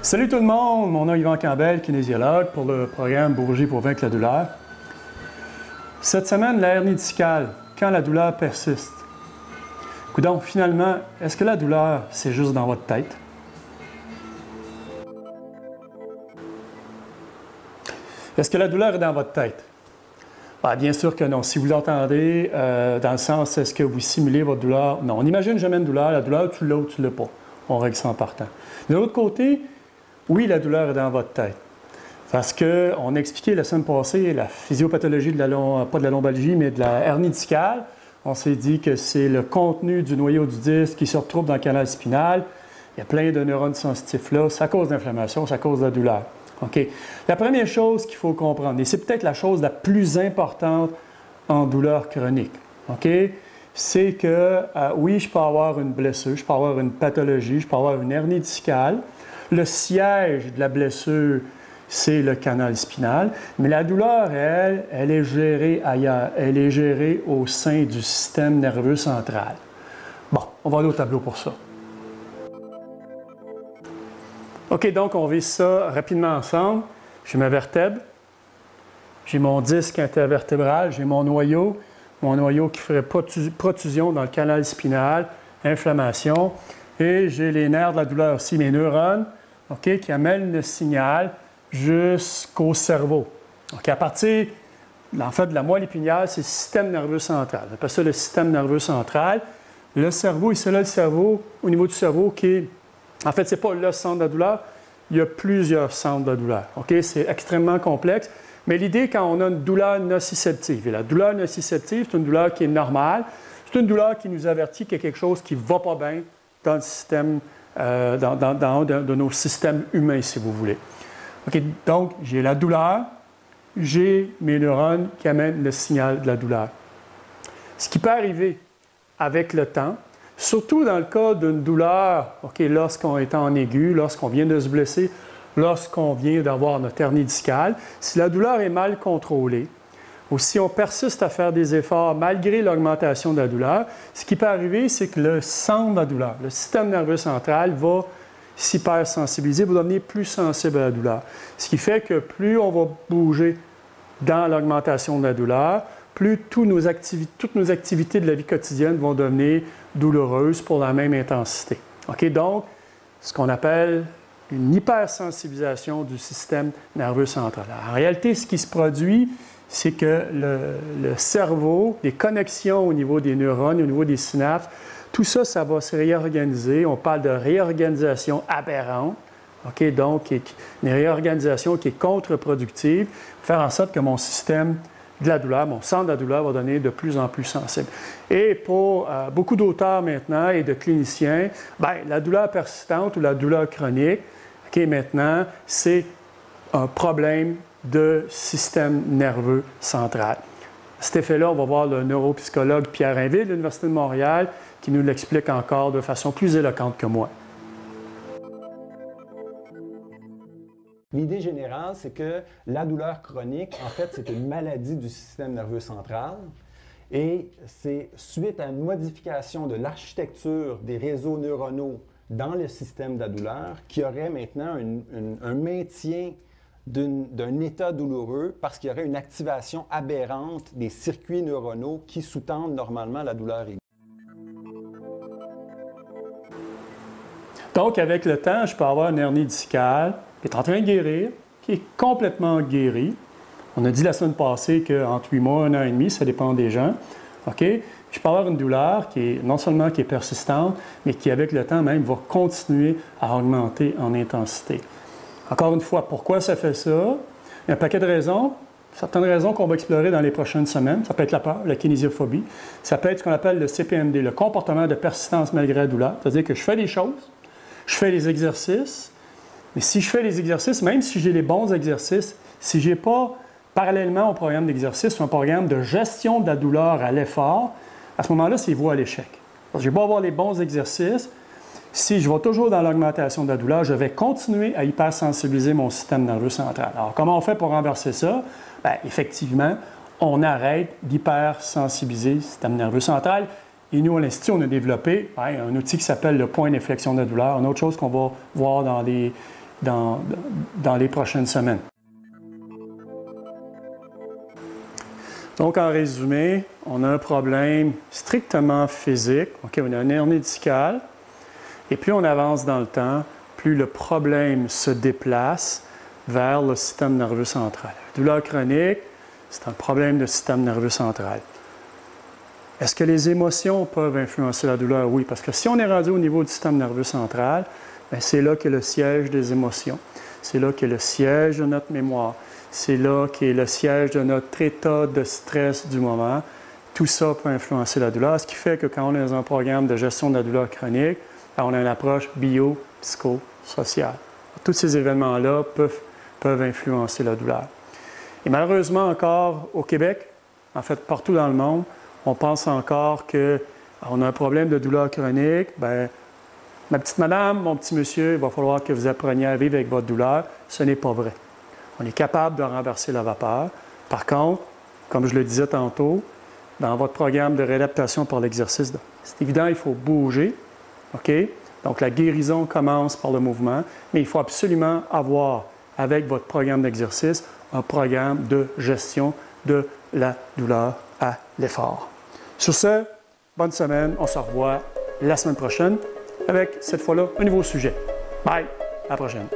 Salut tout le monde, mon nom est Yvan Campbell, kinésiologue pour le programme Bourget pour vaincre la douleur. Cette semaine, la hernie discale, quand la douleur persiste. Coudonc, finalement, est-ce que la douleur, c'est juste dans votre tête? Est-ce que la douleur est dans votre tête? Bien sûr que non. Si vous l'entendez, dans le sens, est-ce que vous simulez votre douleur? Non. On imagine jamais une douleur. La douleur, tu l'as ou tu ne l'as pas. On règle ça en partant. De l'autre côté, oui, la douleur est dans votre tête. Parce qu'on a expliqué la semaine passée la physiopathologie de pas de la lombalgie, mais de la hernie discale. On s'est dit que c'est le contenu du noyau du disque qui se retrouve dans le canal spinal. Il y a plein de neurones sensitifs là. Ça cause d'inflammation, ça cause de la douleur. OK. La première chose qu'il faut comprendre, et c'est peut-être la chose la plus importante en douleur chronique, OK, c'est que, oui, je peux avoir une blessure, je peux avoir une pathologie, je peux avoir une hernie discale. Le siège de la blessure, c'est le canal spinal, mais la douleur, elle est gérée ailleurs. Elle est gérée au sein du système nerveux central. Bon, on va aller au tableau pour ça. OK, donc on vise ça rapidement ensemble. J'ai ma vertèbre, j'ai mon disque intervertébral, j'ai mon noyau qui ferait protrusion dans le canal spinal, inflammation, et j'ai les nerfs de la douleur aussi, mes neurones, OK, qui amènent le signal jusqu'au cerveau. OK, à partir, en fait, de la moelle épinière, c'est le système nerveux central. On appelle ça le système nerveux central. Le cerveau, et c'est là le cerveau, au niveau du cerveau, qui est... En fait, ce n'est pas le centre de la douleur, il y a plusieurs centres de la douleur. OK? C'est extrêmement complexe. Mais l'idée, quand on a une douleur nociceptive, et la douleur nociceptive, c'est une douleur qui est normale, c'est une douleur qui nous avertit qu'il y a quelque chose qui ne va pas bien dans le système, dans de nos systèmes humains, si vous voulez. OK? Donc, j'ai la douleur, j'ai mes neurones qui amènent le signal de la douleur. Ce qui peut arriver avec le temps, surtout dans le cas d'une douleur, OK, lorsqu'on est en aigu, lorsqu'on vient de se blesser, lorsqu'on vient d'avoir notre hernie discale, si la douleur est mal contrôlée, ou si on persiste à faire des efforts malgré l'augmentation de la douleur, ce qui peut arriver, c'est que le centre de la douleur, le système nerveux central va s'hypersensibiliser, va devenir plus sensible à la douleur. Ce qui fait que plus on va bouger dans l'augmentation de la douleur, plus toutes nos activités de la vie quotidienne vont devenir douloureuses pour la même intensité. OK? Donc, ce qu'on appelle une hypersensibilisation du système nerveux central. En réalité, ce qui se produit, c'est que le cerveau, les connexions au niveau des neurones, au niveau des synapses, tout ça, ça va se réorganiser. On parle de réorganisation aberrante. OK? Donc, une réorganisation qui est contre-productive, faire en sorte que mon système de la douleur, mon centre de la douleur va devenir de plus en plus sensible. Et pour beaucoup d'auteurs maintenant et de cliniciens, la douleur persistante ou la douleur chronique, OK, maintenant, c'est un problème de système nerveux central. À cet effet-là, on va voir le neuropsychologue Pierre Rainville de l'Université de Montréal qui nous l'explique encore de façon plus éloquente que moi. L'idée générale, c'est que la douleur chronique, en fait, c'est une maladie du système nerveux central et c'est suite à une modification de l'architecture des réseaux neuronaux dans le système de la douleur qu'il y aurait maintenant un maintien d'un état douloureux parce qu'il y aurait une activation aberrante des circuits neuronaux qui sous-tendent normalement la douleur aiguë. Donc, avec le temps, je peux avoir une hernie discale qui est en train de guérir, qui est complètement guérie. On a dit la semaine passée qu'entre 8 mois, 1 an et demi, ça dépend des gens. OK? Je peux avoir une douleur qui est non seulement qui est persistante, mais qui, avec le temps même, va continuer à augmenter en intensité. Encore une fois, pourquoi ça fait ça? Il y a un paquet de raisons. Certaines raisons qu'on va explorer dans les prochaines semaines. Ça peut être la peur, la kinésiophobie. Ça peut être ce qu'on appelle le CPMD, le comportement de persistance malgré la douleur. C'est-à-dire que je fais des choses, je fais les exercices, mais si je fais les exercices, même si j'ai les bons exercices, si je n'ai pas, parallèlement au programme d'exercice, un programme de gestion de la douleur à l'effort, à ce moment-là, c'est voie à l'échec. Parce que je vais pas avoir les bons exercices. Si je vais toujours dans l'augmentation de la douleur, je vais continuer à hypersensibiliser mon système nerveux central. Alors, comment on fait pour renverser ça? Effectivement, on arrête d'hypersensibiliser le système nerveux central. Et nous, à l'Institut, on a développé un outil qui s'appelle le point d'inflexion de la douleur. Une autre chose qu'on va voir dans les dans les prochaines semaines. Donc, en résumé, on a un problème strictement physique. OK, on a une hernie discale. Et plus on avance dans le temps, plus le problème se déplace vers le système nerveux central. La douleur chronique, c'est un problème de système nerveux central. Est-ce que les émotions peuvent influencer la douleur? Oui, parce que si on est rendu au niveau du système nerveux central, c'est là qu'est le siège des émotions. C'est là qu'est le siège de notre mémoire. C'est là qu'est le siège de notre état de stress du moment. Tout ça peut influencer la douleur, ce qui fait que quand on est dans un programme de gestion de la douleur chronique, on a une approche bio-psychosociale. Tous ces événements-là peuvent influencer la douleur. Et malheureusement encore au Québec, en fait partout dans le monde, on pense encore qu'on a un problème de douleur chronique. Bien, ma petite madame, mon petit monsieur, il va falloir que vous appreniez à vivre avec votre douleur. Ce n'est pas vrai. On est capable de renverser la vapeur. Par contre, comme je le disais tantôt, dans votre programme de réadaptation par l'exercice, c'est évident, il faut bouger. OK? Donc, la guérison commence par le mouvement, mais il faut absolument avoir, avec votre programme d'exercice, un programme de gestion de la douleur à l'effort. Sur ce, bonne semaine. On se revoit la semaine prochaine avec, cette fois-là, un nouveau sujet. Bye! À la prochaine.